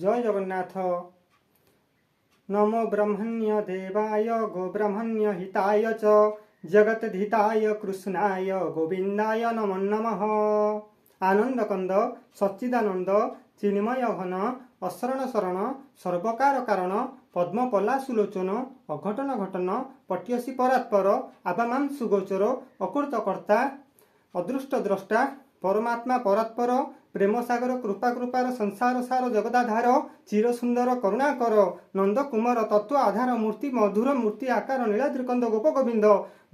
जय जगन्नाथ। नमो ब्रह्मण्य देवाय गो ब्रह्मण्य हिताय च जगतधिताय कृष्णाय गोविंदाय नमो नमः। आनंद कंद सच्चिदानंद चिन्मय घन अशरण शरण सर्वकार कारण पद्मपला सुलोचन अघटन घटन पट्यसी परात्पर आबामां सुगोचर अकृतकर्ता अदृष्ट द्रष्टा परमात्मा परात्पर प्रेम सागर कृपा कृपार संसार सार जगदाधार चिर सुंदर करुणाकर नंद कुमार तत्व आधार मूर्ति मधुर मूर्ति आकार नीलाद्रिकंद गोप गोविंद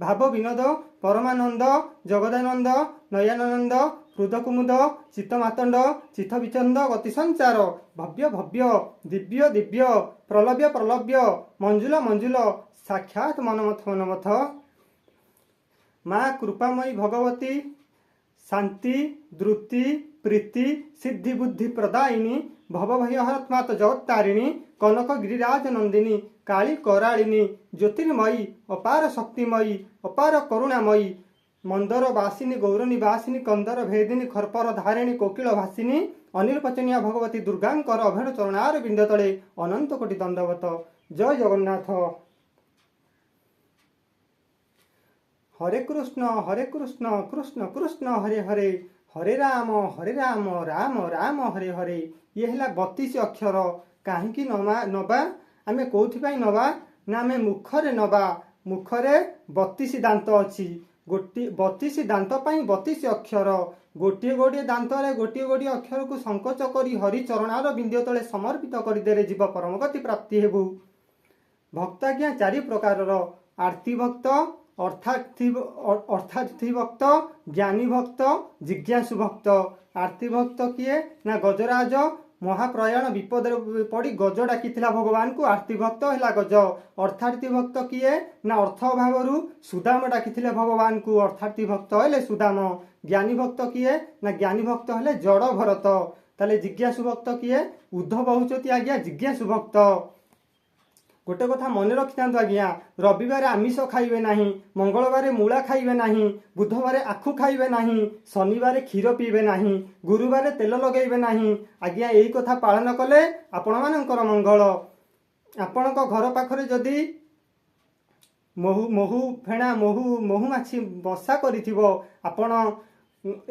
भाव विनोद परमानंद जगदानंद नयनानंद हृद कुमुद चित्तमातंड चित्त विचंद गति संचार भव्य भव्य दिव्य दिव्य प्रलभ्य प्रलभ्य मंजुल मंजुल साक्षात मनमथ मनमथ माँ कृपामयी भगवती शांति द्रुति प्रीति सिद्धि बुद्धि प्रदायिनी भवभयहरत्मात जगत्तारिणी कनक गिरिराज नंदिनी काली करालिनी ज्योतिर्मयी अपार शक्तिमयी अपार करुणामयी मंदर वासिनी गौरनी वासिनी कंदर भेदिनी खरपर धारिणी कोकिल भासिनी अनिर्वचनीय भगवती दुर्गांकर अभेड़ चरणार बिंद तले अनंत कोटि दंडवत। जय जगन्नाथ। हरे कृष्ण कृष्ण कृष्ण हरे हरे हरे राम राम राम हरे हरे। ये है 32 अक्षर। कहीं नवा आम कौथि नवा ना आम मुखरे नवा। मुखरे 32 दांत अच्छी 32 दांत 32 अक्षर गोटे गोटे दांत गोटे गोटे अक्षर को संकोच करी हरि चरणार बिंदु तले समर्पित करदे जीव परम गति प्राप्ति हेबु। भक्त आज्ञा 4 प्रकार आरती भक्त अर्थार्थी भक्त ज्ञानी भक्त जिज्ञासु भक्त। आरती भक्त किए ना गजराज महाप्रयाण विपद पड़ी गज डाकी भगवान को आरती भक्त है गज। अर्थार्थी भक्त किए ना अर्थ अभाव सुदाम डाकी भगवान को अर्थार्थी भक्त है सुदाम। ज्ञानी भक्त किए ना ज्ञानी भक्त है जड़ भरत। ताले जिज्ञासु भक्त किए उद्धव होचती आज्ञा जिज्ञासु भक्त। गोटे कथा मन रखि था आज्ञा रविवार आमिष खाइबे नहीं मंगलवार मूला खाइबे नहीं बुधवार आखु खाइबे नहीं शनिवार क्षीर पीबे नहीं गुरुवार तेल लगेबे नहीं। आज्ञा यही कथा पालन कले आपण मानकर मंगल। आपण घर पाखरे जदि मोहु फेणा मोहु माछी बसा करिथिबो आपण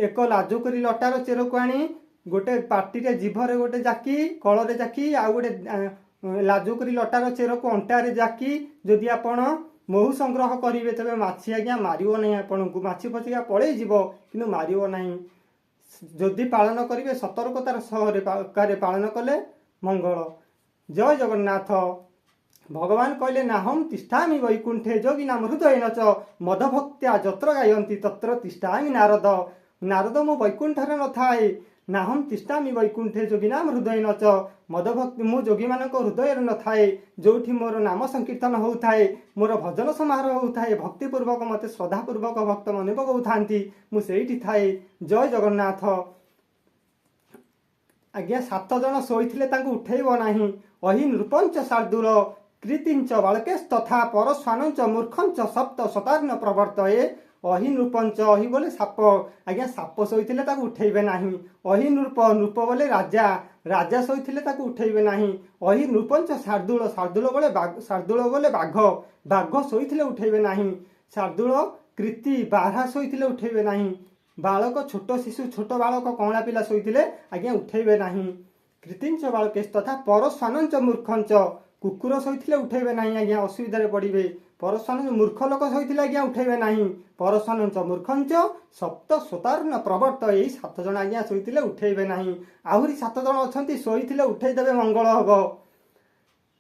एक लाजुकरी लटार चेर को आनी गोटे पार्टी जीभरे गोटे जाकी कलरे जाकी आ गोटे लाजुकरी लटार चेर को अंटारे जाकी जदि आपण मोहु संग्रह करेंगे तेरे माछी आज्ञा मारिव नहीं। आपन को माछी पचिका पड़े जीव कि मारिव नहीं। जदि पालन करेंगे सतर्कतार सहरे पालन कले मंगल। जय जगन्नाथ। भगवान कहले नाहम तिष्ठामि वैकुंठे जोगी नाम हृदय नच मदभक्त्या जत्र गायन्ति तत्र तिष्ठामि नारद। नारद मो वैकुंठरे न थाए नाहम तिष्ठामि वैकुंठे जोगी नाम हृदय नच मदभक्ति मो जोगी मानक हृदय न थाए जोठी मोर नाम संकीर्तन होउथाए मोर भजन समारोह होउथाए भक्तिपूर्वक मते श्रद्धापूर्वक भक्त मन पकाउ थांती मु सेठी थाए। जय जगन्नाथ। आज्ञा 7 जन शोइथिले तांको उठेइबो नाही अहि नृपंच शार्दूल कृतिंच बालकेस्तथा परस्वानंच मूर्खंच सप्त शताग्न प्रवर्तये। अहि नृपंच अहि बोले साप आज्ञा साप शोइथिले ताको उठेइबे नाही। अहि नृप बोले राजा राजा शोइथिले ताको उठेइबे नाही। अहि नृपंच शार्दूल शार्दूल बोले बाघ बाघ शोइथिले उठेइबे नाही। शार्दूल कृति बारहा शोइथिले उठेइबे नाही। बालक छोट शिशु छोट बालक कौला पिला शोइथिले आज्ञा उठेइबे नाही। कृतिंच बालकेस्तथा परस्वानंच मूर्खंच कुकुर शोइथिले उठेइबे नाही आज्ञा असुविधा पड़िबे। परस्वान मूर्ख लोक शोइथिले आज्ञा उठेइबे नाही। परस्वानंच मूर्खंच सप्त शतार्न प्रवर्त। यही 7 जन आज्ञा शोइथिले उठेइबे नाही। आहुरी 7 जन अछंती शोइथिले उठेइदेबे मंगल हबो।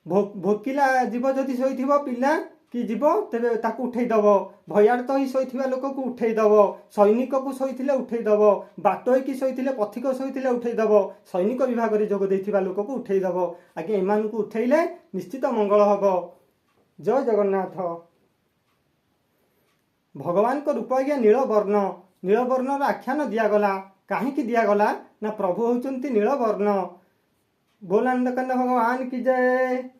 भोकिला जीव जदि शोइथिबो पिला कि जीव तेबे ताकू उठेइदब। भयार्थ ही शोइथिबा लोक को उठेइदब। सैनिक को शोइथिले उठेइदब। बाटोई की शोइथिले पथिक शोइथिले उठेइदब। सैनिक विभाग रे जोग देथिबा लोक को उठेइदब। आज्ञा एमान को उठेइले निश्चित मंगल हबो। जय जगन्नाथ। भगवान को रूप आज्ञा नीलवर्ण आख्यान दिगला कहीं दिगला ना प्रभु होचंती नीलवर्ण। बोल आनंद कंद भगवान की जय।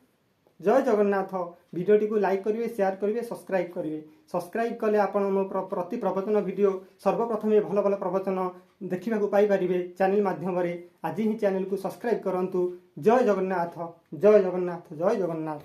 ଜୟ ଜଗନ୍ନାଥ। ଭିଡ଼ିଓଟିକୁ ଲାଇକ୍ କରିବେ, ସେୟାର କରିବେ, ସବସ୍କ୍ରାଇବ୍ କରିବେ। ସବସ୍କ୍ରାଇବ୍ କଲେ ଆପଣ ମୋ ପ୍ରତି ପ୍ରବଚନ ଭିଡ଼ିଓ ସର୍ବପ୍ରଥମେ ଭଲ ଭଲ ପ୍ରବଚନ ଦେଖିବାକୁ ପାଇପାରିବେ ଚ୍ୟାନେଲ ମାଧ୍ୟମରେ। ଆଜି ହିଁ ଚ୍ୟାନେଲକୁ ସବସ୍କ୍ରାଇବ୍ କରନ୍ତୁ। ଜୟ ଜଗନ୍ନାଥ, ଜୟ ଜଗନ୍ନାଥ, ଜୟ ଜଗନ୍ନାଥ।